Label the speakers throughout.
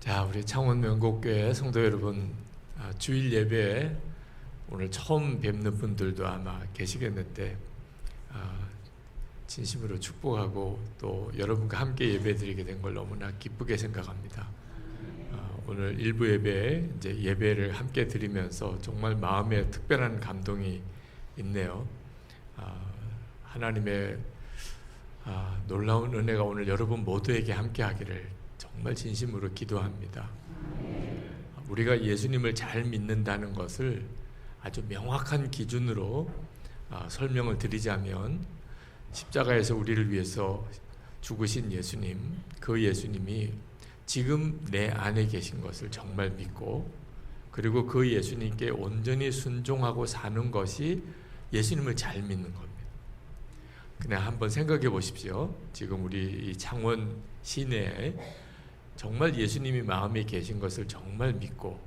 Speaker 1: 자, 우리 창원 명곡교회 성도 여러분, 주일 예배에 오늘 처음 뵙는 분들도 아마 계시겠는데 진심으로 축복하고 또 여러분과 함께 예배드리게 된 걸 너무나 기쁘게 생각합니다. 오늘 일부 예배에 이제 예배를 함께 드리면서 정말 마음에 특별한 감동이 있네요. 하나님의 놀라운 은혜가 오늘 여러분 모두에게 함께하기를 정말 진심으로 기도합니다. 우리가 예수님을 잘 믿는다는 것을 아주 명확한 기준으로 설명을 드리자면, 십자가에서 우리를 위해서 죽으신 예수님, 그 예수님이 지금 내 안에 계신 것을 정말 믿고, 그리고 그 예수님께 온전히 순종하고 사는 것이 예수님을 잘 믿는 겁니다. 그냥 한번 생각해 보십시오. 지금 우리 이 창원 시내에 정말 예수님이 마음에 계신 것을 정말 믿고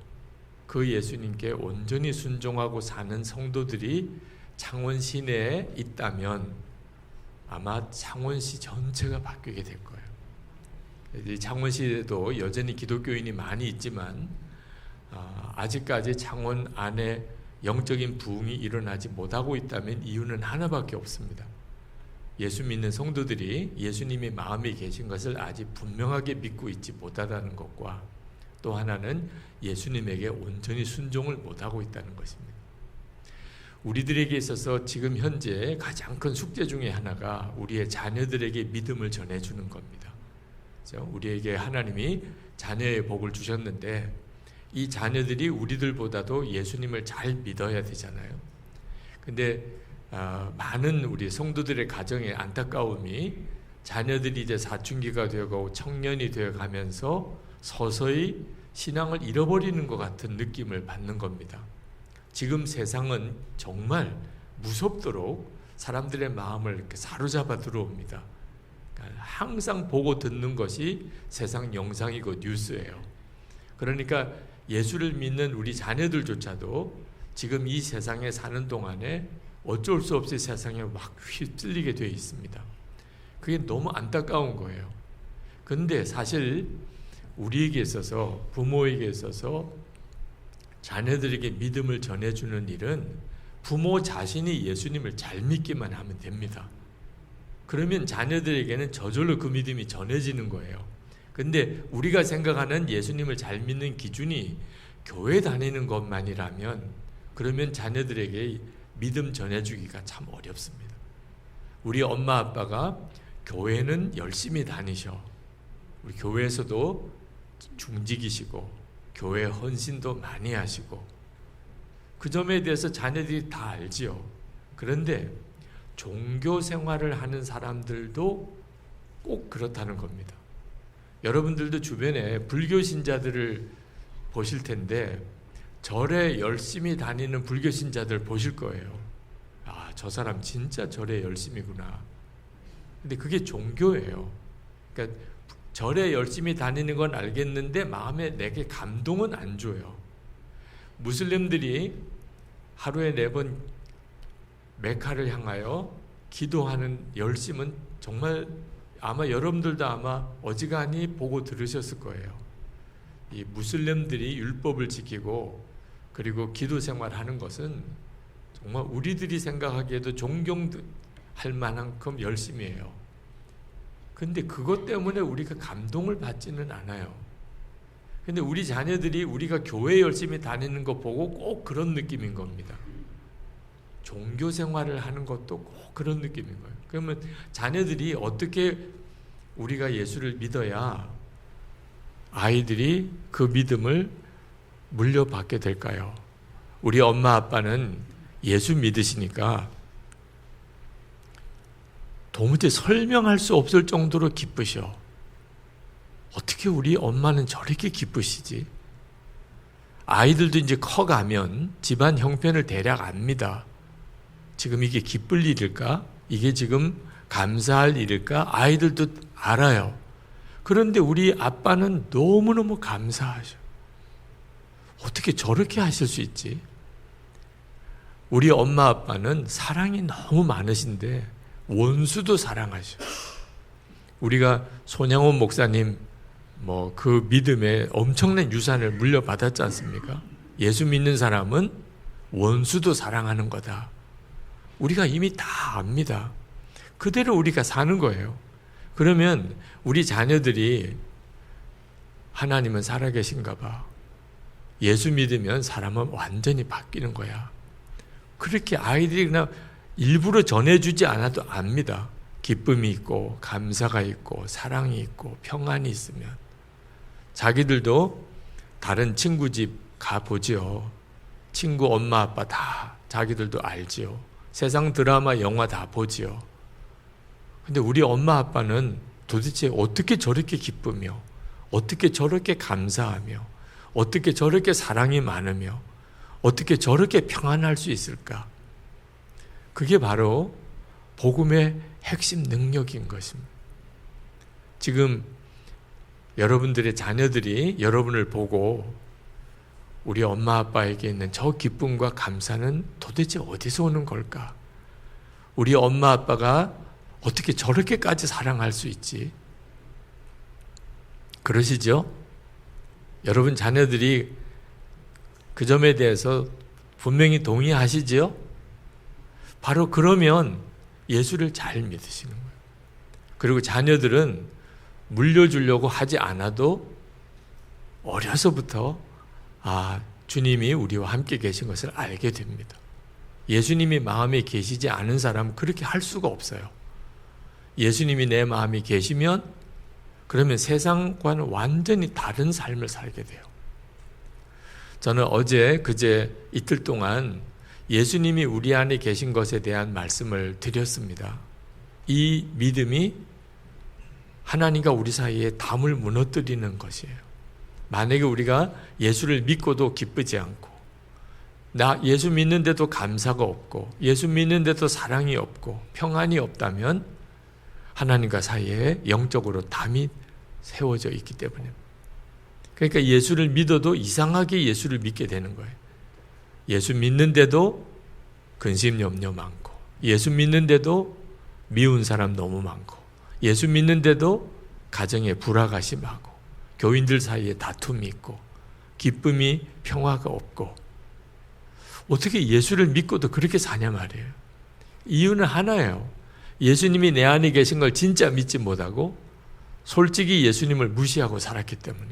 Speaker 1: 그 예수님께 온전히 순종하고 사는 성도들이 창원 시내에 있다면 아마 창원시 전체가 바뀌게 될 거예요. 창원시에도 여전히 기독교인이 많이 있지만 아직까지 창원 안에 영적인 부흥이 일어나지 못하고 있다면 이유는 하나밖에 없습니다. 예수 믿는 성도들이 예수님이 마음에 계신 것을 아직 분명하게 믿고 있지 못하다는 것과, 또 하나는 예수님에게 온전히 순종을 못하고 있다는 것입니다. 우리들에게 있어서 지금 현재 가장 큰 숙제 중에 하나가 우리의 자녀들에게 믿음을 전해주는 겁니다. 우리에게 하나님이 자녀의 복을 주셨는데 이 자녀들이 우리들보다도 예수님을 잘 믿어야 되잖아요. 근데 많은 우리 성도들의 가정의 안타까움이 자녀들이 이제 사춘기가 되고 청년이 되어 가면서 서서히 신앙을 잃어버리는 것 같은 느낌을 받는 겁니다. 지금 세상은 정말 무섭도록 사람들의 마음을 이렇게 사로잡아 들어옵니다. 그러니까 항상 보고 듣는 것이 세상 영상이고 뉴스예요. 그러니까 예수를 믿는 우리 자녀들조차도 지금 이 세상에 사는 동안에 어쩔 수 없이 세상에 막 휩쓸리게 되어 있습니다. 그게 너무 안타까운 거예요. 그런데 사실 우리에게 있어서, 부모에게 있어서 자녀들에게 믿음을 전해주는 일은 부모 자신이 예수님을 잘 믿기만 하면 됩니다. 그러면 자녀들에게는 저절로 그 믿음이 전해지는 거예요. 근데 우리가 생각하는 예수님을 잘 믿는 기준이 교회 다니는 것만이라면 그러면 자녀들에게 믿음 전해주기가 참 어렵습니다. 우리 엄마 아빠가 교회는 열심히 다니셔. 우리 교회에서도 중직이시고 교회 헌신도 많이 하시고 그 점에 대해서 자녀들이 다 알지요. 그런데 종교 생활을 하는 사람들도 꼭 그렇다는 겁니다. 여러분들도 주변에 불교 신자들을 보실 텐데 절에 열심히 다니는 불교 신자들 보실 거예요. 저 사람 진짜 절에 열심히구나. 근데 그게 종교예요. 그러니까 절에 열심히 다니는 건 알겠는데 마음에 내게 감동은 안 줘요. 무슬림들이 하루에 4번 메카를 향하여 기도하는 열심은 정말 아마 여러분들도 아마 어지간히 보고 들으셨을 거예요. 이 무슬림들이 율법을 지키고 그리고 기도 생활하는 것은 정말 우리들이 생각하기에도 존경할 만큼 열심히 해요. 근데 그것 때문에 우리가 감동을 받지는 않아요. 근데 우리 자녀들이 우리가 교회 열심히 다니는 거 보고 꼭 그런 느낌인 겁니다. 종교 생활을 하는 것도 꼭 그런 느낌인 거예요. 그러면 자녀들이 어떻게 우리가 예수를 믿어야 아이들이 그 믿음을 물려받게 될까요? 우리 엄마 아빠는 예수 믿으시니까 도무지 설명할 수 없을 정도로 기쁘셔. 어떻게 우리 엄마는 저렇게 기쁘시지? 아이들도 이제 커가면 집안 형편을 대략 압니다. 지금 이게 기쁠 일일까? 이게 지금 감사할 일일까? 아이들도 알아요. 그런데 우리 아빠는 너무너무 감사하셔. 어떻게 저렇게 하실 수 있지? 우리 엄마 아빠는 사랑이 너무 많으신데 원수도 사랑하셔. 우리가 손양원 목사님 그 믿음의 엄청난 유산을 물려받았지 않습니까? 예수 믿는 사람은 원수도 사랑하는 거다. 우리가 이미 다 압니다. 그대로 우리가 사는 거예요. 그러면 우리 자녀들이 하나님은 살아계신가 봐. 예수 믿으면 사람은 완전히 바뀌는 거야. 그렇게 아이들이 그냥 일부러 전해주지 않아도 압니다. 기쁨이 있고 감사가 있고 사랑이 있고 평안이 있으면 자기들도 다른 친구 집 가보지요. 친구 엄마 아빠 다 자기들도 알지요. 세상 드라마 영화 다 보지요. 근데 우리 엄마 아빠는 도대체 어떻게 저렇게 기쁘며 어떻게 저렇게 감사하며 어떻게 저렇게 사랑이 많으며 어떻게 저렇게 평안할 수 있을까? 그게 바로 복음의 핵심 능력인 것입니다. 지금 여러분들의 자녀들이 여러분을 보고 우리 엄마 아빠에게 있는 저 기쁨과 감사는 도대체 어디서 오는 걸까? 우리 엄마 아빠가 어떻게 저렇게까지 사랑할 수 있지? 그러시죠? 여러분 자녀들이 그 점에 대해서 분명히 동의하시지요? 바로 그러면 예수를 잘 믿으시는 거예요. 그리고 자녀들은 물려주려고 하지 않아도 어려서부터 주님이 우리와 함께 계신 것을 알게 됩니다. 예수님이 마음에 계시지 않은 사람은 그렇게 할 수가 없어요. 예수님이 내 마음에 계시면 그러면 세상과는 완전히 다른 삶을 살게 돼요. 저는 어제 그제 이틀 동안 예수님이 우리 안에 계신 것에 대한 말씀을 드렸습니다. 이 믿음이 하나님과 우리 사이에 담을 무너뜨리는 것이에요. 만약에 우리가 예수를 믿고도 기쁘지 않고 나 예수 믿는데도 감사가 없고 예수 믿는데도 사랑이 없고 평안이 없다면 하나님과 사이에 영적으로 담이 세워져 있기 때문에 그러니까 예수를 믿어도 이상하게 예수를 믿게 되는 거예요. 예수 믿는데도 근심 염려 많고 예수 믿는데도 미운 사람 너무 많고 예수 믿는데도 가정에 불화가 심하고 교인들 사이에 다툼이 있고 기쁨이 평화가 없고 어떻게 예수를 믿고도 그렇게 사냐 말이에요. 이유는 하나예요. 예수님이 내 안에 계신 걸 진짜 믿지 못하고 솔직히 예수님을 무시하고 살았기 때문에.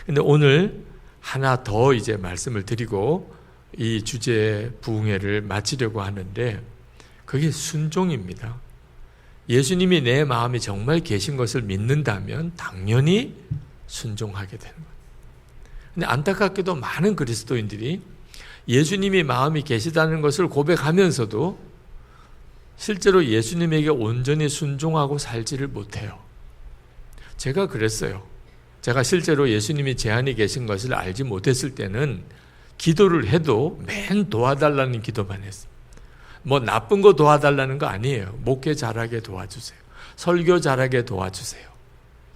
Speaker 1: 근데 오늘 하나 더 이제 말씀을 드리고 이 주제 부흥회를 마치려고 하는데 그게 순종입니다. 예수님이 내 마음에 정말 계신 것을 믿는다면 당연히 순종하게 되는 거예요. 근데 안타깝게도 많은 그리스도인들이 예수님이 마음이 계시다는 것을 고백하면서도 실제로 예수님에게 온전히 순종하고 살지를 못해요. 제가 그랬어요. 제가 실제로 예수님이 제 안에 계신 것을 알지 못했을 때는 기도를 해도 맨 도와달라는 기도만 했어요. 뭐 나쁜 거 도와달라는 거 아니에요. 목회 잘하게 도와주세요. 설교 잘하게 도와주세요.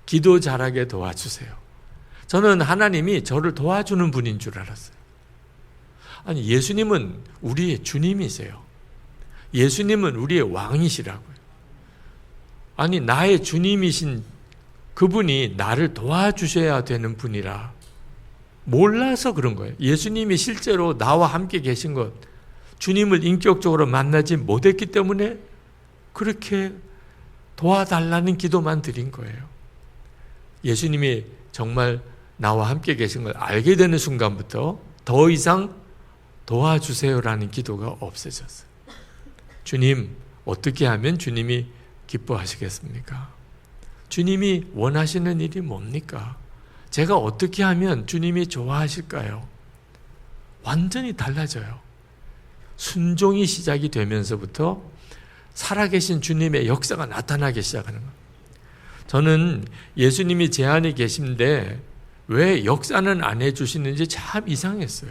Speaker 1: 기도 잘하게 도와주세요. 저는 하나님이 저를 도와주는 분인 줄 알았어요. 아니 예수님은 우리의 주님이세요. 예수님은 우리의 왕이시라고요. 아니 나의 주님이신 그분이 나를 도와주셔야 되는 분이라 몰라서 그런 거예요. 예수님이 실제로 나와 함께 계신 것, 주님을 인격적으로 만나지 못했기 때문에 그렇게 도와달라는 기도만 드린 거예요. 예수님이 정말 나와 함께 계신 걸 알게 되는 순간부터 더 이상 도와주세요라는 기도가 없어졌어요. 주님, 어떻게 하면 주님이 기뻐하시겠습니까? 주님이 원하시는 일이 뭡니까? 제가 어떻게 하면 주님이 좋아하실까요? 완전히 달라져요. 순종이 시작이 되면서부터 살아계신 주님의 역사가 나타나기 시작하는 거예요. 저는 예수님이 제 안에 계신데 왜 역사는 안 해주시는지 참 이상했어요.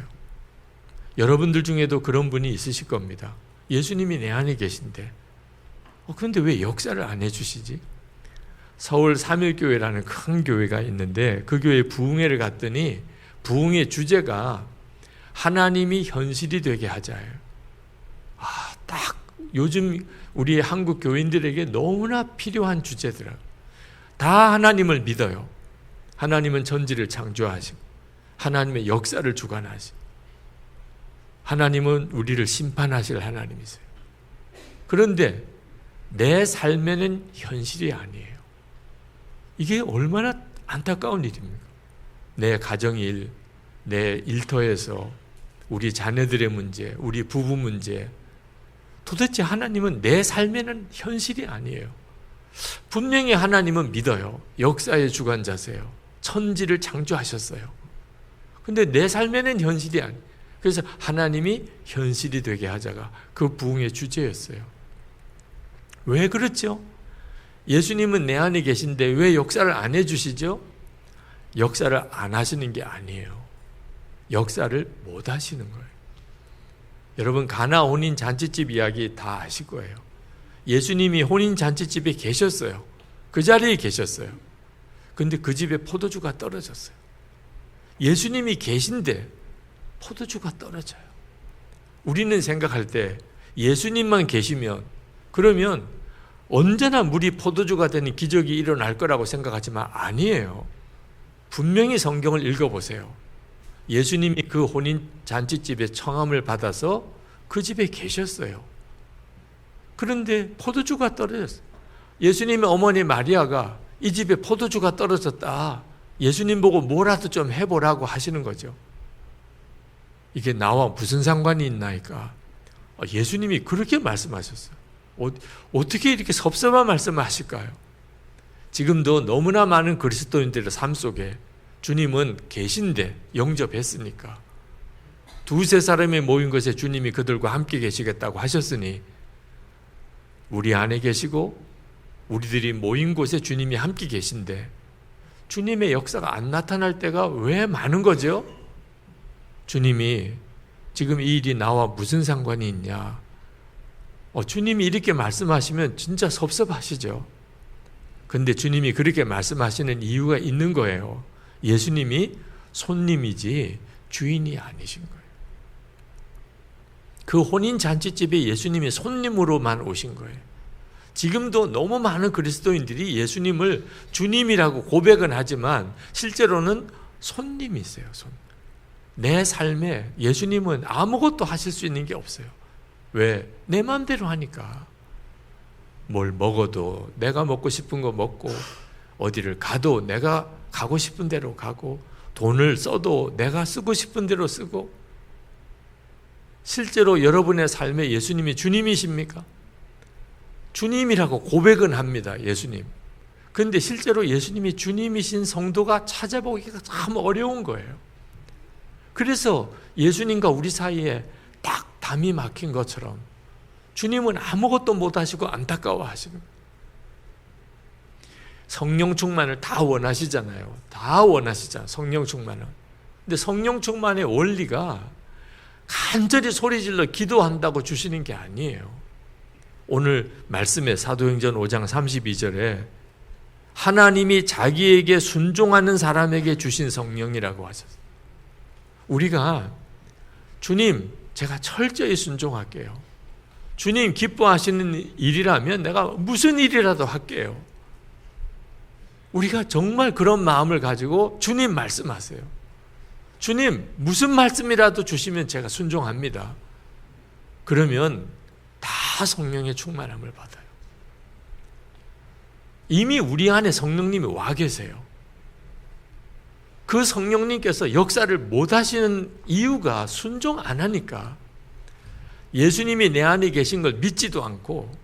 Speaker 1: 여러분들 중에도 그런 분이 있으실 겁니다. 예수님이 내 안에 계신데 그런데 왜 역사를 안 해주시지? 서울 3일교회라는 큰 교회가 있는데 그 교회 부흥회를 갔더니 부흥회 주제가 하나님이 현실이 되게 하자예요. 딱 요즘 우리 한국 교인들에게 너무나 필요한 주제더라고요. 다 하나님을 믿어요. 하나님은 천지를 창조하시고 하나님의 역사를 주관하시고 하나님은 우리를 심판하실 하나님이세요. 그런데 내 삶에는 현실이 아니에요. 이게 얼마나 안타까운 일입니까? 내 가정일, 내 일터에서 우리 자녀들의 문제, 우리 부부 문제, 도대체 하나님은 내 삶에는 현실이 아니에요. 분명히 하나님은 믿어요. 역사의 주관자세요. 천지를 창조하셨어요. 근데 내 삶에는 현실이 아니에요. 그래서 하나님이 현실이 되게 하자가 그 부흥의 주제였어요. 왜 그렇죠? 예수님은 내 안에 계신데 왜 역사를 안 해주시죠? 역사를 안 하시는 게 아니에요. 역사를 못 하시는 거예요. 여러분, 가나 혼인 잔치집 이야기 다 아실 거예요. 예수님이 혼인 잔치집에 계셨어요. 그 자리에 계셨어요. 근데 그 집에 포도주가 떨어졌어요. 예수님이 계신데 포도주가 떨어져요. 우리는 생각할 때 예수님만 계시면 그러면 언제나 물이 포도주가 되는 기적이 일어날 거라고 생각하지만 아니에요. 분명히 성경을 읽어보세요. 예수님이 그 혼인 잔치집에 청함을 받아서 그 집에 계셨어요. 그런데 포도주가 떨어졌어요. 예수님의 어머니 마리아가 이 집에 포도주가 떨어졌다. 예수님 보고 뭐라도 좀 해보라고 하시는 거죠. 이게 나와 무슨 상관이 있나이까? 예수님이 그렇게 말씀하셨어요. 어떻게 이렇게 섭섭한 말씀을 하실까요? 지금도 너무나 많은 그리스도인들의 삶 속에 주님은 계신데 영접했으니까 두세 사람이 모인 것에 주님이 그들과 함께 계시겠다고 하셨으니 우리 안에 계시고 우리들이 모인 곳에 주님이 함께 계신데 주님의 역사가 안 나타날 때가 왜 많은 거죠? 주님이 지금 이 일이 나와 무슨 상관이 있냐? 주님이 이렇게 말씀하시면 진짜 섭섭하시죠. 근데 주님이 그렇게 말씀하시는 이유가 있는 거예요. 예수님이 손님이지 주인이 아니신 거예요. 그 혼인 잔치집에 예수님이 손님으로만 오신 거예요. 지금도 너무 많은 그리스도인들이 예수님을 주님이라고 고백은 하지만 실제로는 손님이세요. 내 삶에 예수님은 아무것도 하실 수 있는 게 없어요. 왜? 내 마음대로 하니까. 뭘 먹어도 내가 먹고 싶은 거 먹고 어디를 가도 내가 가고 싶은 대로 가고 돈을 써도 내가 쓰고 싶은 대로 쓰고 실제로 여러분의 삶에 예수님이 주님이십니까? 주님이라고 고백은 합니다. 예수님. 그런데 실제로 예수님이 주님이신 성도가 찾아보기가 참 어려운 거예요. 그래서 예수님과 우리 사이에 딱 담이 막힌 것처럼 주님은 아무것도 못하시고 안타까워하시는 거예요. 성령 충만을 다 원하시잖아요. 다 원하시잖아요. 성령 충만을. 근데 성령 충만의 원리가 간절히 소리질러 기도한다고 주시는 게 아니에요. 오늘 말씀에 사도행전 5장 32절에 하나님이 자기에게 순종하는 사람에게 주신 성령이라고 하셨어요. 우리가 주님, 제가 철저히 순종할게요. 주님 기뻐하시는 일이라면 내가 무슨 일이라도 할게요. 우리가 정말 그런 마음을 가지고 주님 말씀하세요. 주님 무슨 말씀이라도 주시면 제가 순종합니다. 그러면 다 성령의 충만함을 받아요. 이미 우리 안에 성령님이 와 계세요. 그 성령님께서 역사를 못 하시는 이유가 순종 안 하니까 예수님이 내 안에 계신 걸 믿지도 않고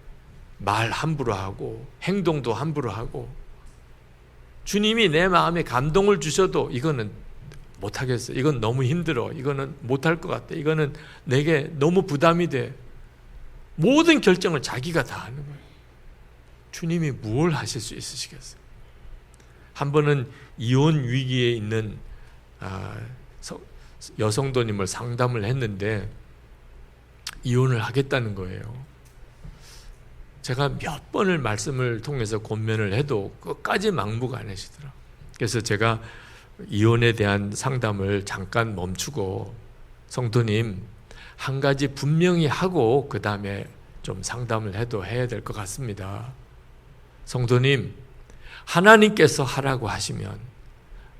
Speaker 1: 말 함부로 하고 행동도 함부로 하고 주님이 내 마음에 감동을 주셔도 이거는 못하겠어. 이건 너무 힘들어. 이거는 못할 것 같아. 이거는 내게 너무 부담이 돼. 모든 결정을 자기가 다 하는 거예요. 주님이 무엇을 하실 수 있으시겠어요? 한 번은 이혼 위기에 있는 여성도님을 상담을 했는데 이혼을 하겠다는 거예요. 제가 몇 번을 말씀을 통해서 권면을 해도 끝까지 망부가 안 하시더라고요. 그래서 제가 이혼에 대한 상담을 잠깐 멈추고 성도님 한 가지 분명히 하고 그 다음에 좀 상담을 해도 해야 될 것 같습니다. 성도님, 하나님께서 하라고 하시면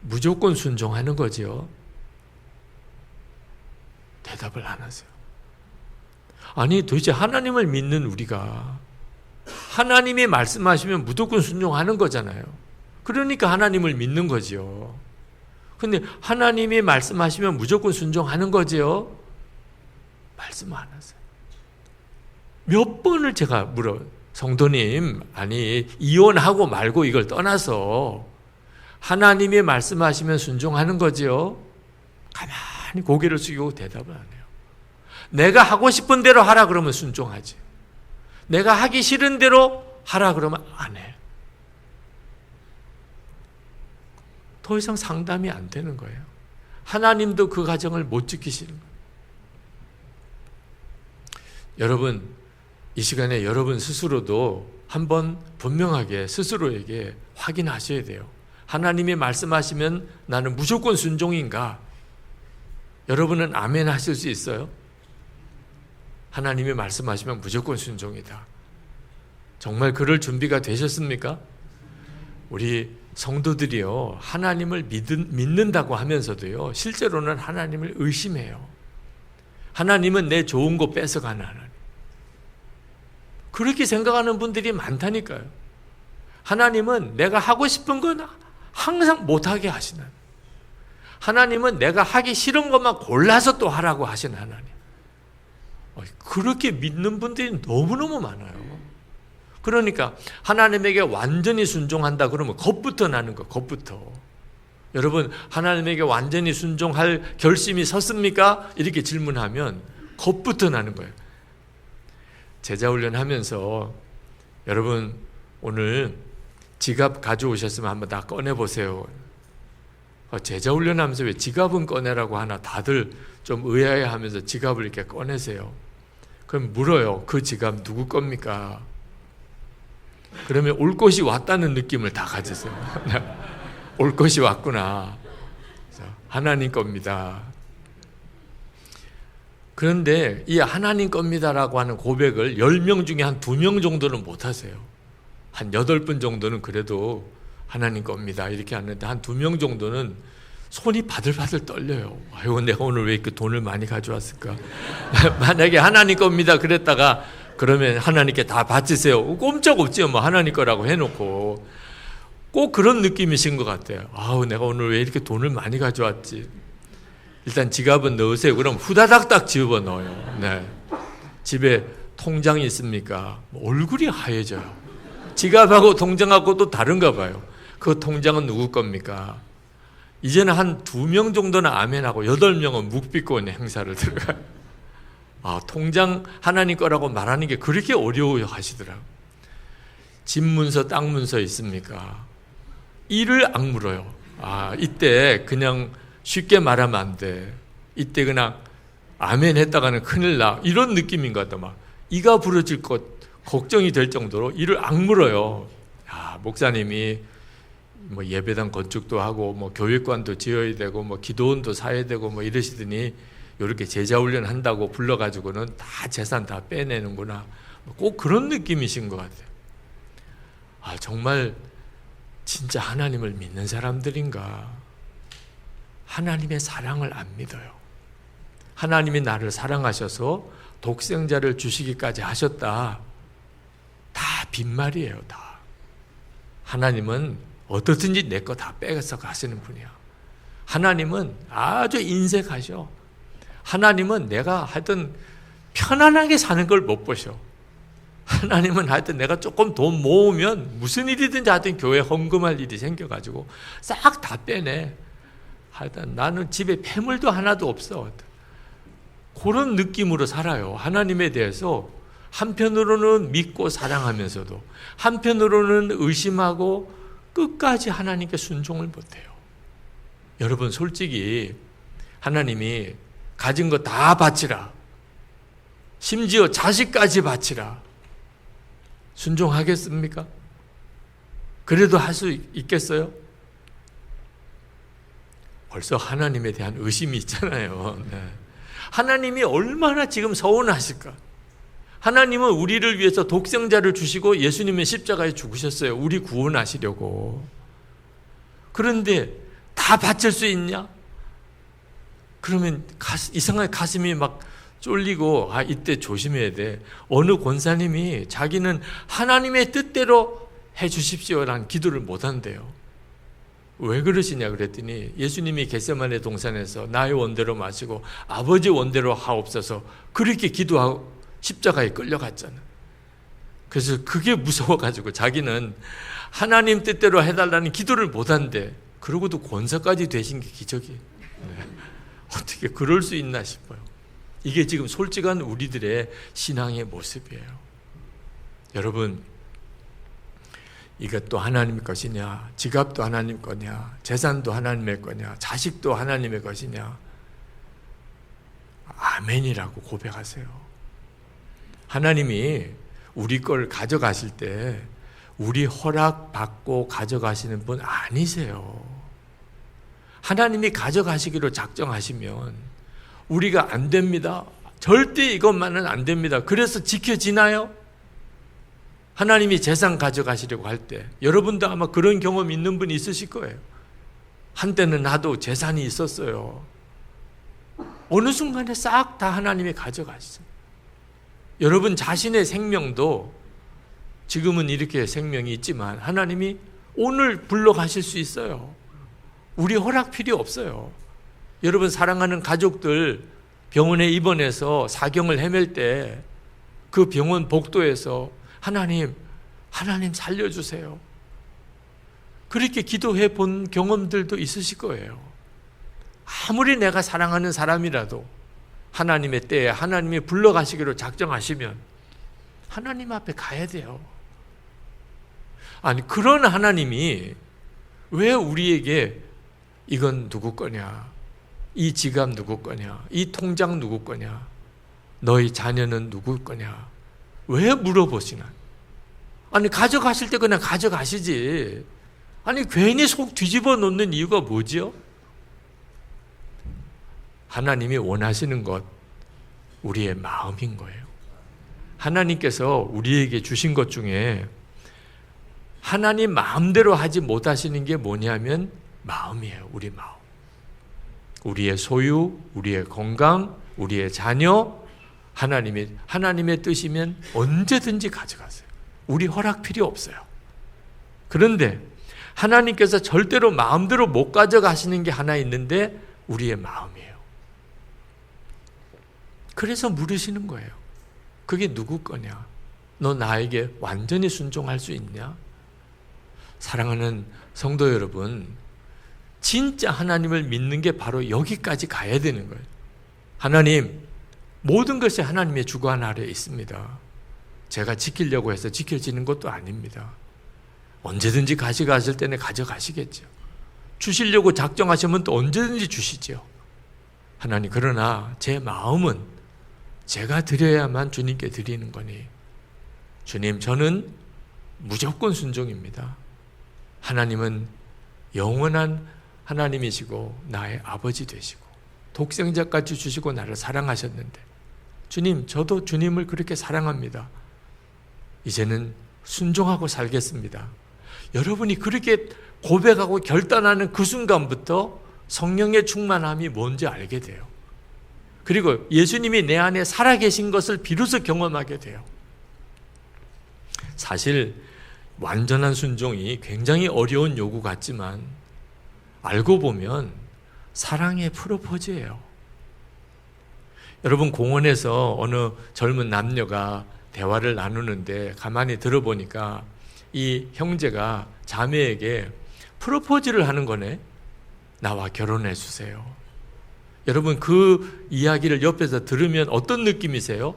Speaker 1: 무조건 순종하는 거지요? 대답을 안 하세요. 아니 도대체 하나님을 믿는 우리가 하나님이 말씀하시면 무조건 순종하는 거잖아요. 그러니까 하나님을 믿는 거지요. 근데 하나님이 말씀하시면 무조건 순종하는 거지요? 말씀 안 하세요. 몇 번을 제가 물어요. 성도님, 아니 이혼하고 말고 이걸 떠나서 하나님이 말씀하시면 순종하는 거지요? 가만히 고개를 숙이고 대답을 안 해요. 내가 하고 싶은 대로 하라 그러면 순종하지. 내가 하기 싫은 대로 하라 그러면 안 해. 더 이상 상담이 안 되는 거예요. 하나님도 그 가정을 못 지키시는 거예요. 여러분, 이 시간에 여러분 스스로도 한번 분명하게 스스로에게 확인하셔야 돼요. 하나님이 말씀하시면 나는 무조건 순종인가? 여러분은 아멘 하실 수 있어요? 하나님이 말씀하시면 무조건 순종이다. 정말 그럴 준비가 되셨습니까? 우리 성도들이요, 하나님을 믿는다고 하면서도요, 실제로는 하나님을 의심해요. 하나님은 내 좋은 거 뺏어가는 하나님. 그렇게 생각하는 분들이 많다니까요. 하나님은 내가 하고 싶은 건 항상 못하게 하시는 하나님은 내가 하기 싫은 것만 골라서 또 하라고 하시는 하나님. 그렇게 믿는 분들이 너무너무 많아요. 그러니까 하나님에게 완전히 순종한다 그러면 겁부터 나는 거, 겁부터. 여러분, 하나님에게 완전히 순종할 결심이 섰습니까? 이렇게 질문하면 겁부터 나는 거예요. 제자훈련 하면서 여러분 오늘 지갑 가져오셨으면 한번 다 꺼내보세요. 제자훈련 하면서 왜 지갑은 꺼내라고 하나 다들 좀 의아해하면서 지갑을 이렇게 꺼내세요. 그럼 물어요. 그 지갑 누구 겁니까? 그러면 올 것이 왔다는 느낌을 다 가지세요. 올 것이 왔구나. 하나님 겁니다. 그런데 이 하나님 겁니다라고 하는 고백을 10명 중에 한 2명 정도는 못하세요. 한 8분 정도는 그래도 하나님 겁니다 이렇게 하는데 한 2명 정도는 손이 바들바들 떨려요. 아이고, 내가 오늘 왜 이렇게 돈을 많이 가져왔을까? 만약에 하나님 겁니다 그랬다가 그러면 하나님께 다 바치세요. 꼼짝없지요. 뭐 하나님 거라고 해놓고. 꼭 그런 느낌이신 것 같아요. 아우, 내가 오늘 왜 이렇게 돈을 많이 가져왔지? 일단 지갑은 넣으세요. 그럼 후다닥 딱 집어 넣어요. 네. 집에 통장이 있습니까? 얼굴이 하얘져요. 지갑하고 통장하고 또 다른가 봐요. 그 통장은 누구 겁니까? 이제는 한 2명 정도는 아멘하고 8명은 묵비권 행사를 들어가요. 아, 통장 하나님 거라고 말하는 게 그렇게 어려워하시더라고요. 집 문서, 땅 문서 있습니까? 이를 악물어요. 아, 이때 그냥 쉽게 말하면 안 돼. 이때 그냥 아멘 했다가는 큰일 나. 이런 느낌인 것 같다. 막 이가 부러질 것 걱정이 될 정도로 이를 악물어요. 야, 목사님이 뭐 예배당 건축도 하고 뭐 교육관도 지어야 되고 뭐 기도원도 사야 되고 뭐 이러시더니 이렇게 제자훈련 한다고 불러가지고는 다 재산 다 빼내는구나. 꼭 그런 느낌이신 것 같아요. 아, 정말 진짜 하나님을 믿는 사람들인가? 하나님의 사랑을 안 믿어요. 하나님이 나를 사랑하셔서 독생자를 주시기까지 하셨다. 다 빈말이에요, 다. 하나님은 어떻든지 내 거 다 빼서 가시는 분이야. 하나님은 아주 인색하셔. 하나님은 내가 하여튼 편안하게 사는 걸 못 보셔. 하나님은 하여튼 내가 조금 돈 모으면 무슨 일이든지 하여튼 교회 헌금할 일이 생겨가지고 싹 다 빼내. 하여튼 나는 집에 폐물도 하나도 없어. 그런 느낌으로 살아요. 하나님에 대해서 한편으로는 믿고 사랑하면서도 한편으로는 의심하고 끝까지 하나님께 순종을 못해요. 여러분, 솔직히 하나님이 가진 거 다 바치라, 심지어 자식까지 바치라, 순종하겠습니까? 그래도 할 수 있겠어요? 벌써 하나님에 대한 의심이 있잖아요. 네. 하나님이 얼마나 지금 서운하실까? 하나님은 우리를 위해서 독생자를 주시고 예수님은 십자가에 죽으셨어요. 우리 구원하시려고. 그런데 다 다 바칠 수 있냐? 그러면 이상하게 가슴이 막 쫄리고, 이때 조심해야 돼. 어느 권사님이 자기는 하나님의 뜻대로 해 주십시오라는 기도를 못 한대요. 왜 그러시냐 그랬더니 예수님이 겟세마네 동산에서 나의 원대로 마시고 아버지 원대로 하옵소서 그렇게 기도하고 십자가에 끌려갔잖아. 그래서 그게 무서워가지고 자기는 하나님 뜻대로 해달라는 기도를 못 한대. 그러고도 권사까지 되신 게 기적이에요. 어떻게 그럴 수 있나 싶어요. 이게 지금 솔직한 우리들의 신앙의 모습이에요. 여러분, 이것도 하나님의 것이냐, 지갑도 하나님 거냐, 재산도 하나님의 거냐, 자식도 하나님의 것이냐, 아멘이라고 고백하세요. 하나님이 우리 걸 가져가실 때 우리 허락 받고 가져가시는 분 아니세요. 하나님이 가져가시기로 작정하시면 우리가 안 됩니다. 절대 이것만은 안 됩니다. 그래서 지켜지나요? 하나님이 재산 가져가시려고 할 때 여러분도 아마 그런 경험 있는 분 있으실 거예요. 한때는 나도 재산이 있었어요. 어느 순간에 싹 다 하나님이 가져가시죠. 여러분 자신의 생명도 지금은 이렇게 생명이 있지만 하나님이 오늘 불러가실 수 있어요. 우리 허락 필요 없어요. 여러분 사랑하는 가족들 병원에 입원해서 사경을 헤맬 때 그 병원 복도에서 하나님 살려주세요. 그렇게 기도해 본 경험들도 있으실 거예요. 아무리 내가 사랑하는 사람이라도 하나님의 때에 하나님이 불러가시기로 작정하시면 하나님 앞에 가야 돼요. 아니 그런 하나님이 왜 우리에게 이건 누구 거냐, 이 지갑 누구 거냐, 이 통장 누구 거냐, 너희 자녀는 누구 거냐 왜 물어보시나? 아니 가져가실 때 그냥 가져가시지. 아니 괜히 속 뒤집어 놓는 이유가 뭐지요? 하나님이 원하시는 것 우리의 마음인 거예요. 하나님께서 우리에게 주신 것 중에 하나님 마음대로 하지 못하시는 게 뭐냐면 마음이에요. 우리 마음. 우리의 소유, 우리의 건강, 우리의 자녀, 하나님의 뜻이면 언제든지 가져가세요. 우리 허락 필요 없어요. 그런데 하나님께서 절대로 마음대로 못 가져가시는 게 하나 있는데 우리의 마음이에요. 그래서 물으시는 거예요. 그게 누구 거냐? 너 나에게 완전히 순종할 수 있냐? 사랑하는 성도 여러분, 진짜 하나님을 믿는 게 바로 여기까지 가야 되는 거예요. 하나님, 모든 것이 하나님의 주관 아래에 있습니다. 제가 지키려고 해서 지켜지는 것도 아닙니다. 언제든지 가져가실 때는 가져가시겠죠. 주시려고 작정하시면 또 언제든지 주시죠. 하나님, 그러나 제 마음은 제가 드려야만 주님께 드리는 거니 주님, 저는 무조건 순종입니다. 하나님은 영원한 하나님이시고 나의 아버지 되시고 독생자까지 주시고 나를 사랑하셨는데 주님, 저도 주님을 그렇게 사랑합니다. 이제는 순종하고 살겠습니다. 여러분이 그렇게 고백하고 결단하는 그 순간부터 성령의 충만함이 뭔지 알게 돼요. 그리고 예수님이 내 안에 살아계신 것을 비로소 경험하게 돼요. 사실 완전한 순종이 굉장히 어려운 요구 같지만 알고 보면 사랑의 프로포즈예요. 여러분 공원에서 어느 젊은 남녀가 대화를 나누는데 가만히 들어보니까 이 형제가 자매에게 프로포즈를 하는 거네. 나와 결혼해 주세요. 여러분 그 이야기를 옆에서 들으면 어떤 느낌이세요?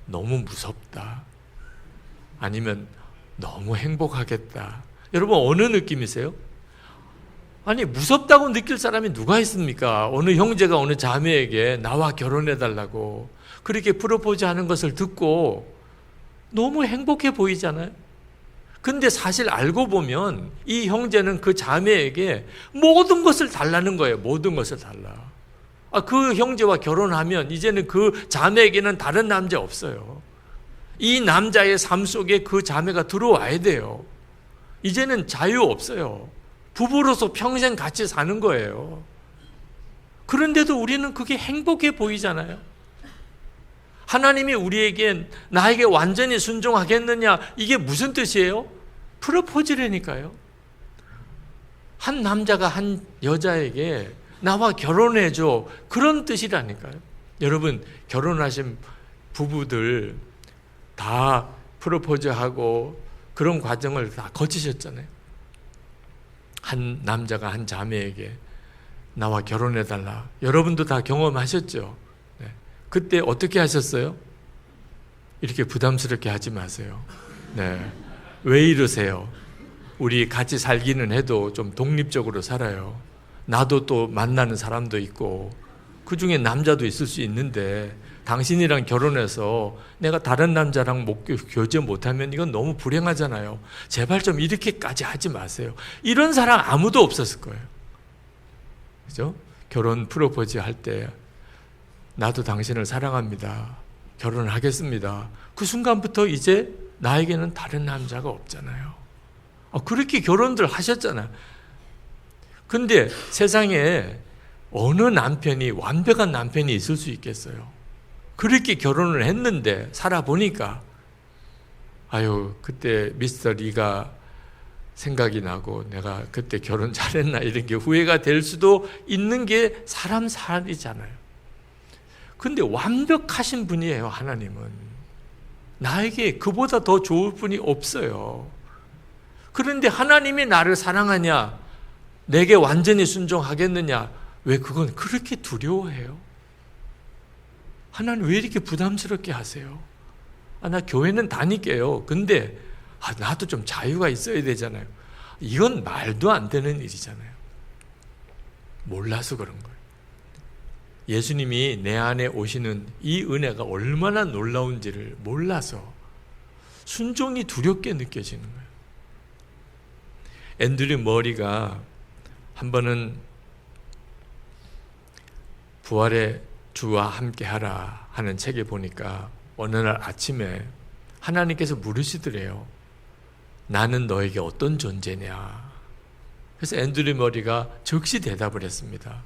Speaker 1: 너무 무섭다. 아니면 너무 행복하겠다. 여러분 어느 느낌이세요? 아니 무섭다고 느낄 사람이 누가 있습니까? 어느 형제가 어느 자매에게 나와 결혼해달라고 그렇게 프로포즈 하는 것을 듣고 너무 행복해 보이잖아요. 근데 사실 알고 보면 이 형제는 그 자매에게 모든 것을 달라는 거예요. 모든 것을 달라. 그 형제와 결혼하면 이제는 그 자매에게는 다른 남자 없어요. 이 남자의 삶 속에 그 자매가 들어와야 돼요. 이제는 자유 없어요. 부부로서 평생 같이 사는 거예요. 그런데도 우리는 그게 행복해 보이잖아요. 하나님이 우리에게 나에게 완전히 순종하겠느냐, 이게 무슨 뜻이에요? 프로포즈라니까요. 한 남자가 한 여자에게 나와 결혼해줘, 그런 뜻이라니까요. 여러분, 결혼하신 부부들 다 프로포즈하고 그런 과정을 다 거치셨잖아요. 한 남자가 한 자매에게 나와 결혼해달라. 여러분도 다 경험하셨죠? 네. 그때 어떻게 하셨어요? 이렇게 부담스럽게 하지 마세요. 네. 왜 이러세요? 우리 같이 살기는 해도 좀 독립적으로 살아요. 나도 또 만나는 사람도 있고, 그 중에 남자도 있을 수 있는데, 당신이랑 결혼해서 내가 다른 남자랑 교제 못하면 이건 너무 불행하잖아요. 제발 좀 이렇게까지 하지 마세요. 이런 사람 아무도 없었을 거예요. 그죠? 결혼 프로포즈 할 때 나도 당신을 사랑합니다. 결혼하겠습니다. 그 순간부터 이제 나에게는 다른 남자가 없잖아요. 그렇게 결혼들 하셨잖아요. 근데 세상에 어느 남편이 완벽한 남편이 있을 수 있겠어요? 그렇게 결혼을 했는데 살아보니까 아유, 그때 미스터 리가 생각이 나고 내가 그때 결혼 잘했나 이런 게 후회가 될 수도 있는 게 사람 살이잖아요. 근데 완벽하신 분이에요. 하나님은 나에게 그보다 더 좋을 분이 없어요. 그런데 하나님이 나를 사랑하냐, 내게 완전히 순종하겠느냐, 왜 그건 그렇게 두려워해요? 하나님 왜 이렇게 부담스럽게 하세요? 나 교회는 다닐게요. 근데 나도 좀 자유가 있어야 되잖아요. 이건 말도 안 되는 일이잖아요. 몰라서 그런 거예요. 예수님이 내 안에 오시는 이 은혜가 얼마나 놀라운지를 몰라서 순종이 두렵게 느껴지는 거예요. 앤드류 머리가 한 번은 부활의 주와 함께하라 하는 책에 보니까 어느 날 아침에 하나님께서 물으시더래요. 나는 너에게 어떤 존재냐? 그래서 앤드류 머리가 즉시 대답을 했습니다.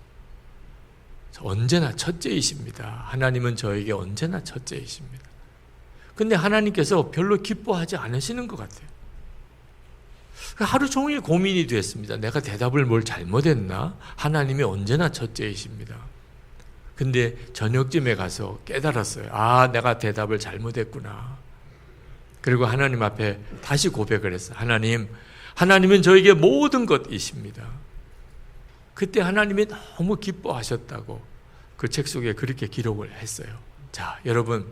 Speaker 1: 언제나 첫째이십니다. 하나님은 저에게 언제나 첫째이십니다. 근데 하나님께서 별로 기뻐하지 않으시는 것 같아요. 하루 종일 고민이 됐습니다. 내가 대답을 뭘 잘못했나? 하나님이 언제나 첫째이십니다. 근데 저녁쯤에 가서 깨달았어요. 내가 대답을 잘못했구나. 그리고 하나님 앞에 다시 고백을 했어요. 하나님은 저에게 모든 것이십니다. 그때 하나님이 너무 기뻐하셨다고 그 책 속에 그렇게 기록을 했어요. 자, 여러분,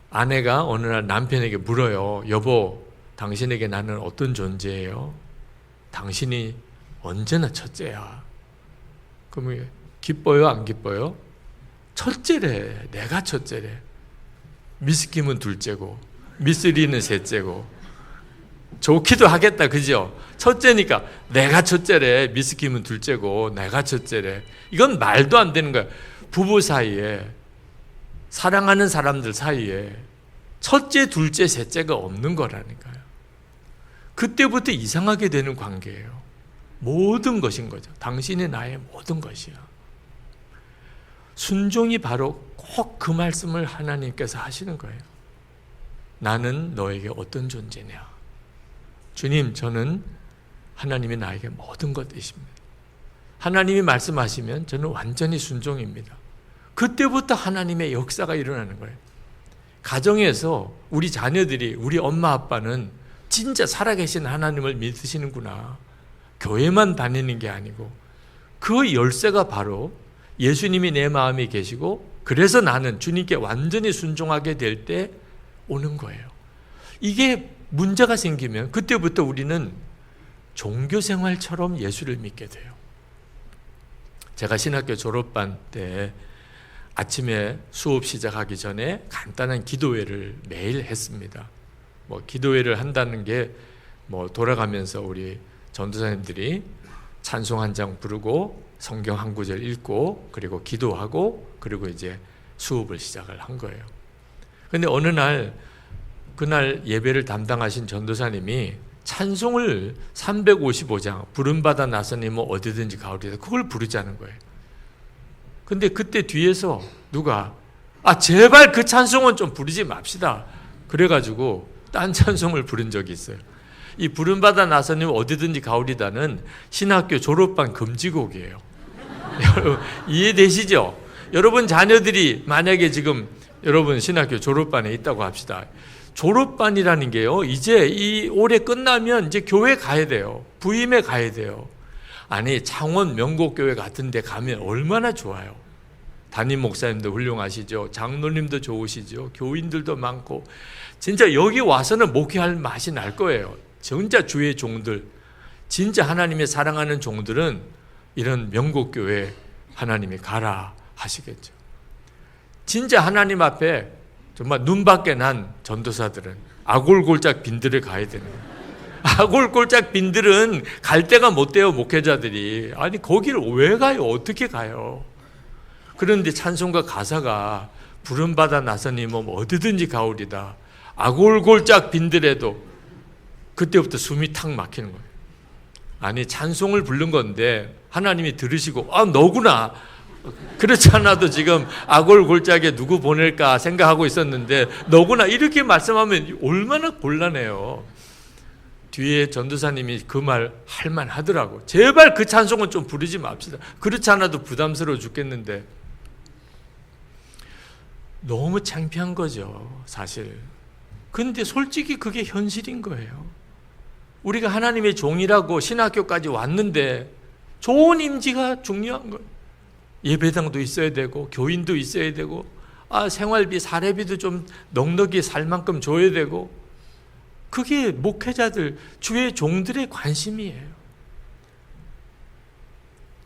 Speaker 1: 아내가 어느 날 남편에게 물어요. 여보, 당신에게 나는 어떤 존재예요? 당신이 언제나 첫째야. 그러면 기뻐요, 안 기뻐요? 첫째래. 내가 첫째래. 미스 김은 둘째고 미스 리는 셋째고. 좋기도 하겠다, 그죠? 첫째니까 내가 첫째래. 미스 김은 둘째고 내가 첫째래. 이건 말도 안 되는 거야. 부부 사이에, 사랑하는 사람들 사이에 첫째, 둘째, 셋째가 없는 거라니까요. 그때부터 이상하게 되는 관계예요. 모든 것인 거죠. 당신이 나의 모든 것이야. 순종이 바로 꼭 그 말씀을 하나님께서 하시는 거예요. 나는 너에게 어떤 존재냐? 주님, 저는 하나님이 나에게 모든 것이십니다. 하나님이 말씀하시면 저는 완전히 순종입니다. 그때부터 하나님의 역사가 일어나는 거예요. 가정에서 우리 자녀들이, 우리 엄마 아빠는 진짜 살아계신 하나님을 믿으시는구나. 교회만 다니는 게 아니고 그 열쇠가 바로 예수님이 내 마음에 계시고, 그래서 나는 주님께 완전히 순종하게 될 때 오는 거예요. 이게 문제가 생기면 그때부터 우리는 종교생활처럼 예수를 믿게 돼요. 제가 신학교 졸업반 때 아침에 수업 시작하기 전에 간단한 기도회를 매일 했습니다. 기도회를 한다는 게 돌아가면서 우리 전도사님들이 찬송 한 장 부르고 성경 한 구절 읽고 그리고 기도하고 그리고 이제 수업을 시작을 한 거예요. 근데 어느 날 그날 예배를 담당하신 전도사님이 찬송을 355장 부름받아 나서니면 어디든지 가오리다 그걸 부르자는 거예요. 근데 그때 뒤에서 누가 제발 그 찬송은 좀 부르지 맙시다. 그래가지고 딴 찬송을 부른 적이 있어요. 이 부름받아 나서니면 어디든지 가오리다는 신학교 졸업반 금지곡이에요. 이해되시죠? 여러분 자녀들이 만약에 지금 여러분 신학교 졸업반에 있다고 합시다. 졸업반이라는 게요, 이제 이 올해 끝나면 이제 교회 가야 돼요. 부임에 가야 돼요. 아니, 창원 명곡교회 같은 데 가면 얼마나 좋아요. 담임 목사님도 훌륭하시죠. 장로님도 좋으시죠. 교인들도 많고. 진짜 여기 와서는 목회할 맛이 날 거예요. 진짜 주의 종들, 진짜 하나님의 사랑하는 종들은 이런 명곡교회 하나님이 가라 하시겠죠. 진짜 하나님 앞에 정말 눈밖에 난 전도사들은 아골골짝 빈들을 가야 되는 거예요. 아골골짝 빈들은 갈 데가 못 돼요, 목회자들이. 아니, 거기를 왜 가요? 어떻게 가요? 그런데 찬송가 가사가 부름받아 나서니 뭐 어디든지 가오리다. 아골골짝 빈들에도 그때부터 숨이 탁 막히는 거예요. 아니, 찬송을 부른 건데 하나님이 들으시고 너구나. 그렇지 않아도 지금 아골골짝에 누구 보낼까 생각하고 있었는데 너구나 이렇게 말씀하면 얼마나 곤란해요. 뒤에 전도사님이 그 말 할만 하더라고. 제발 그 찬송은 좀 부르지 맙시다. 그렇지 않아도 부담스러워 죽겠는데. 너무 창피한 거죠, 사실. 근데 솔직히 그게 현실인 거예요. 우리가 하나님의 종이라고 신학교까지 왔는데 좋은 임지가 중요한 거예요. 예배당도 있어야 되고 교인도 있어야 되고 생활비 사례비도 좀 넉넉히 살 만큼 줘야 되고, 그게 목회자들 주의 종들의 관심이에요.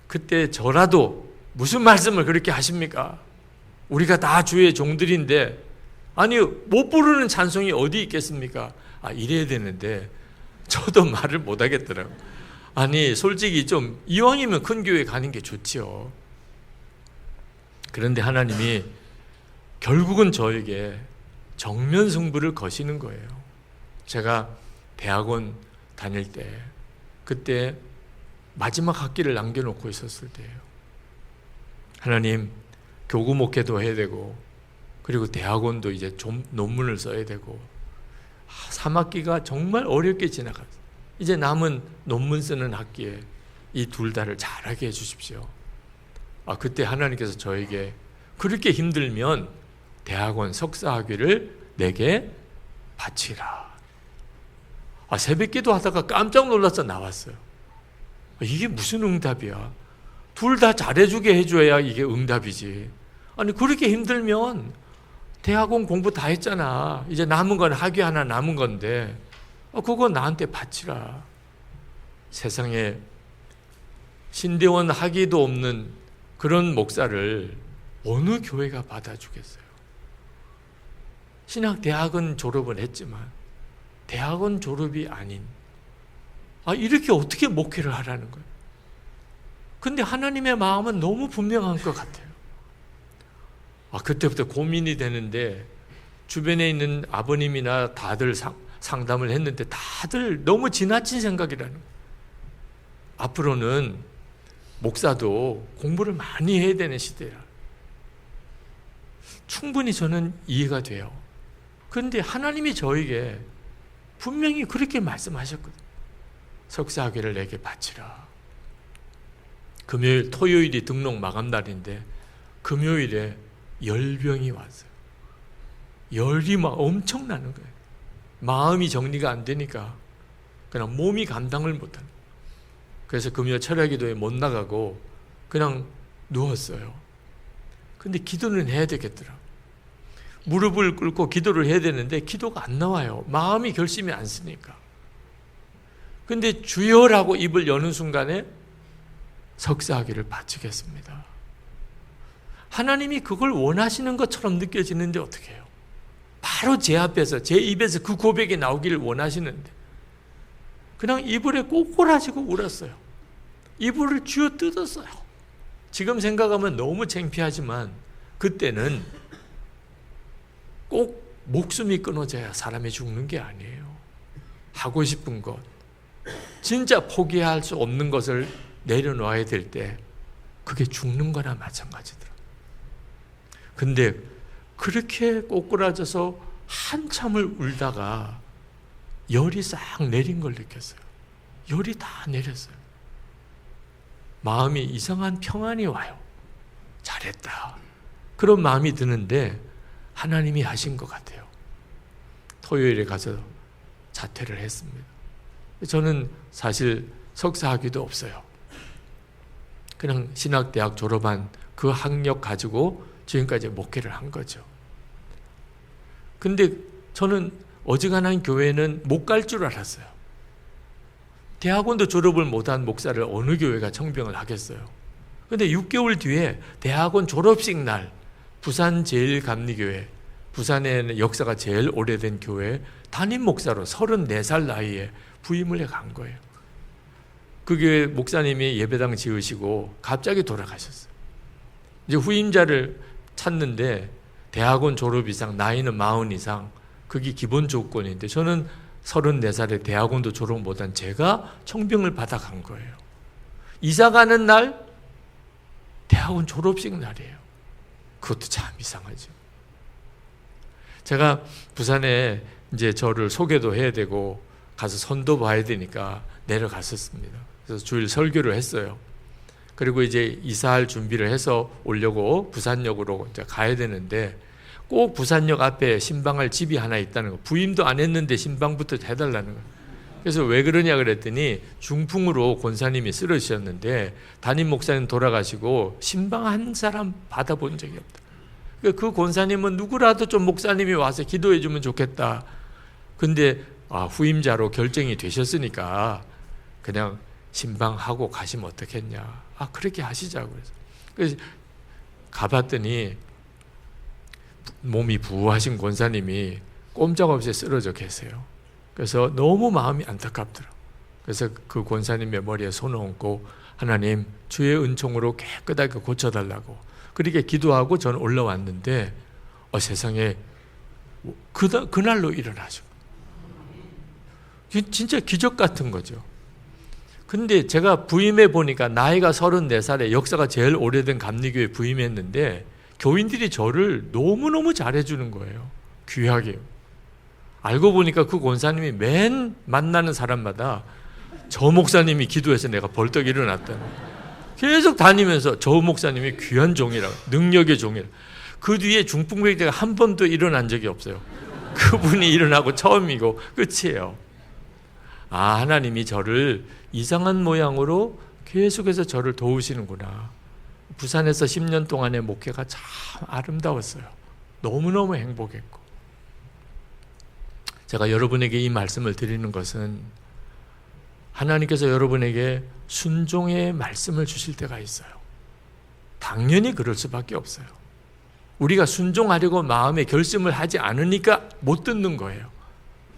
Speaker 1: 그때 저라도 무슨 말씀을 그렇게 하십니까? 우리가 다 주의 종들인데 아니 못 부르는 찬송이 어디 있겠습니까? 이래야 되는데 저도 말을 못 하겠더라고요. 아니 솔직히 좀 이왕이면 큰 교회 가는 게 좋지요. 그런데 하나님이 결국은 저에게 정면 승부를 거시는 거예요. 제가 대학원 다닐 때 그때 마지막 학기를 남겨놓고 있었을 때예요. 하나님, 교구 목회도 해야 되고 그리고 대학원도 이제 좀 논문을 써야 되고 3학기가 정말 어렵게 지나갔어요. 이제 남은 논문 쓰는 학기에 이 둘 다를 잘하게 해주십시오. 그때 하나님께서 저에게 그렇게 힘들면 대학원 석사학위를 내게 바치라. 새벽기도 하다가 깜짝 놀라서 나왔어요. 이게 무슨 응답이야? 둘 다 잘해주게 해줘야 이게 응답이지. 아니 그렇게 힘들면 대학원 공부 다 했잖아. 이제 남은 건 학위 하나 남은 건데 그거 나한테 바치라. 세상에 신대원 학위도 없는 그런 목사를 어느 교회가 받아주겠어요? 신학대학은 졸업은 했지만 대학원 졸업이 아닌 이렇게 어떻게 목회를 하라는 거예요? 근데 하나님의 마음은 너무 분명한 것 같아요. 그때부터 고민이 되는데 주변에 있는 아버님이나 다들 상담을 했는데 다들 너무 지나친 생각이라는 거예요. 앞으로는 목사도 공부를 많이 해야 되는 시대야. 충분히 저는 이해가 돼요. 그런데 하나님이 저에게 분명히 그렇게 말씀하셨거든요. 석사학위를 내게 바치라. 금요일, 토요일이 등록 마감 날인데 금요일에 열병이 왔어요. 열이 막 엄청나는 거예요. 마음이 정리가 안 되니까 그냥 몸이 감당을 못하는 거예요. 그래서 금요 철야기도에 못 나가고 그냥 누웠어요. 근데 기도는 해야 되겠더라. 무릎을 꿇고 기도를 해야 되는데 기도가 안 나와요. 마음이 결심이 안 쓰니까. 근데 주여라고 입을 여는 순간에 석사학위를 바치겠습니다. 하나님이 그걸 원하시는 것처럼 느껴지는데 어떻게 해요? 바로 제 앞에서 제 입에서 그 고백이 나오기를 원하시는데 그냥 이불에 꼬꾸라지고 울었어요. 이불을 쥐어 뜯었어요. 지금 생각하면 너무 창피하지만 그때는 꼭 목숨이 끊어져야 사람이 죽는 게 아니에요. 하고 싶은 것, 진짜 포기할 수 없는 것을 내려놓아야 될 때 그게 죽는 거나 마찬가지더라. 근데 그렇게 꼬꾸라져서 한참을 울다가 열이 싹 내린 걸 느꼈어요. 열이 다 내렸어요. 마음이 이상한 평안이 와요. 잘했다. 그런 마음이 드는데 하나님이 하신 것 같아요. 토요일에 가서 자퇴를 했습니다. 저는 사실 석사학위도 없어요. 그냥 신학대학 졸업한 그 학력 가지고 지금까지 목회를 한 거죠. 근데 저는 어지간한 교회는 못 갈 줄 알았어요. 대학원도 졸업을 못한 목사를 어느 교회가 청빙을 하겠어요. 근데 6개월 뒤에 대학원 졸업식 날 부산 제1감리교회, 부산에는 역사가 제일 오래된 교회 담임 목사로 34살 나이에 부임을 해 간 거예요. 그 교회 목사님이 예배당 지으시고 갑자기 돌아가셨어요. 이제 후임자를 찾는데 대학원 졸업 이상, 나이는 40 이상, 그게 기본 조건인데 저는 34살에 대학원도 졸업 못한 제가 청빙을 받아간 거예요. 이사 가는 날 대학원 졸업식 날이에요. 그것도 참 이상하죠. 제가 부산에 이제 저를 소개도 해야 되고 가서 선도 봐야 되니까 내려갔었습니다. 그래서 주일 설교를 했어요. 그리고 이제 이사할 준비를 해서 오려고 부산역으로 이제 가야 되는데 꼭 부산역 앞에 신방할 집이 하나 있다는 거. 부임도 안 했는데 신방부터 해달라는 거. 그래서 왜 그러냐 그랬더니 중풍으로 권사님이 쓰러지셨는데 담임 목사님 돌아가시고 신방 한 사람 받아본 적이 없다. 그 권사님은 누구라도 좀 목사님이 와서 기도해 주면 좋겠다. 근데 후임자로 결정이 되셨으니까 그냥 신방하고 가시면 어떻겠냐. 그렇게 하시자고 그래서 가봤더니 몸이 부하신 권사님이 꼼짝없이 쓰러져 계세요. 그래서 너무 마음이 안타깝더라고요. 그래서 그 권사님의 머리에 손을 얹고 하나님 주의 은총으로 깨끗하게 고쳐달라고 그렇게 기도하고 저는 올라왔는데 세상에 그날로 일어나죠. 진짜 기적 같은 거죠. 근데 제가 부임해 보니까 나이가 34살에 역사가 제일 오래된 감리교회 부임했는데 교인들이 저를 너무너무 잘해주는 거예요. 귀하게. 알고 보니까 그 권사님이 맨 만나는 사람마다 저 목사님이 기도해서 내가 벌떡 일어났다는 거예요. 계속 다니면서 저 목사님이 귀한 종이라고, 능력의 종이라고. 그 뒤에 중풍병자가 한 번도 일어난 적이 없어요. 그분이 일어나고 처음이고 끝이에요. 하나님이 저를 이상한 모양으로 계속해서 저를 도우시는구나. 부산에서 10년 동안의 목회가 참 아름다웠어요. 너무너무 행복했고. 제가 여러분에게 이 말씀을 드리는 것은 하나님께서 여러분에게 순종의 말씀을 주실 때가 있어요. 당연히 그럴 수밖에 없어요. 우리가 순종하려고 마음에 결심을 하지 않으니까 못 듣는 거예요.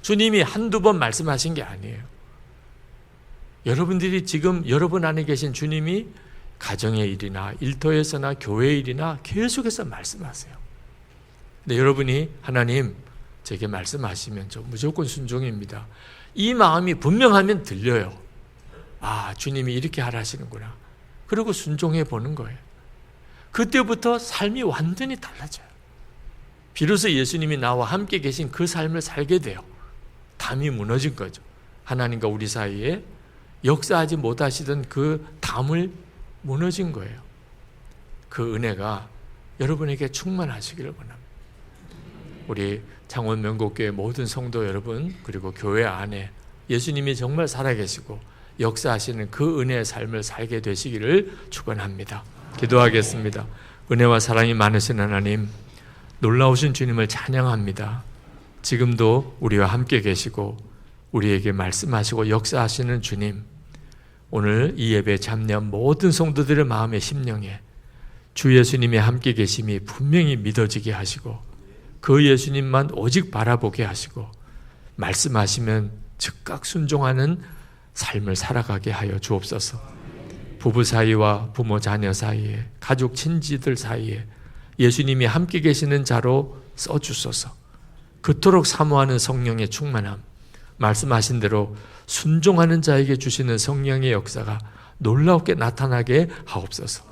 Speaker 1: 주님이 한두 번 말씀하신 게 아니에요. 여러분들이 지금 여러분 안에 계신 주님이 가정의 일이나 일터에서나 교회 일이나 계속해서 말씀하세요. 근데 여러분이 하나님 제게 말씀하시면 저 무조건 순종입니다. 이 마음이 분명하면 들려요. 주님이 이렇게 하라시는구나. 그리고 순종해 보는 거예요. 그때부터 삶이 완전히 달라져요. 비로소 예수님이 나와 함께 계신 그 삶을 살게 돼요. 담이 무너진 거죠. 하나님과 우리 사이에 역사하지 못하시던 그 담을 무너진 거예요. 그 은혜가 여러분에게 충만하시기를 원합니다. 우리 창원 명곡교회 모든 성도 여러분 그리고 교회 안에 예수님이 정말 살아계시고 역사하시는 그 은혜의 삶을 살게 되시기를 축원합니다. 기도하겠습니다. 은혜와 사랑이 많으신 하나님, 놀라우신 주님을 찬양합니다. 지금도 우리와 함께 계시고 우리에게 말씀하시고 역사하시는 주님, 오늘 이 예배에 참여한 모든 성도들의 마음의 심령에 주 예수님이 함께 계심이 분명히 믿어지게 하시고 그 예수님만 오직 바라보게 하시고 말씀하시면 즉각 순종하는 삶을 살아가게 하여 주옵소서. 부부 사이와 부모 자녀 사이에 가족 친지들 사이에 예수님이 함께 계시는 자로 써주소서. 그토록 사모하는 성령의 충만함, 말씀하신 대로 순종하는 자에게 주시는 성령의 역사가 놀랍게 나타나게 하옵소서.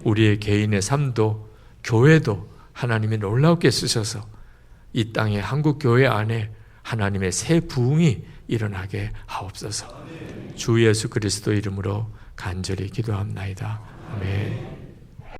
Speaker 1: 우리의 개인의 삶도 교회도 하나님이 놀랍게 쓰셔서 이 땅의 한국 교회 안에 하나님의 새 부흥이 일어나게 하옵소서. 주 예수 그리스도 이름으로 간절히 기도합나이다. 아멘.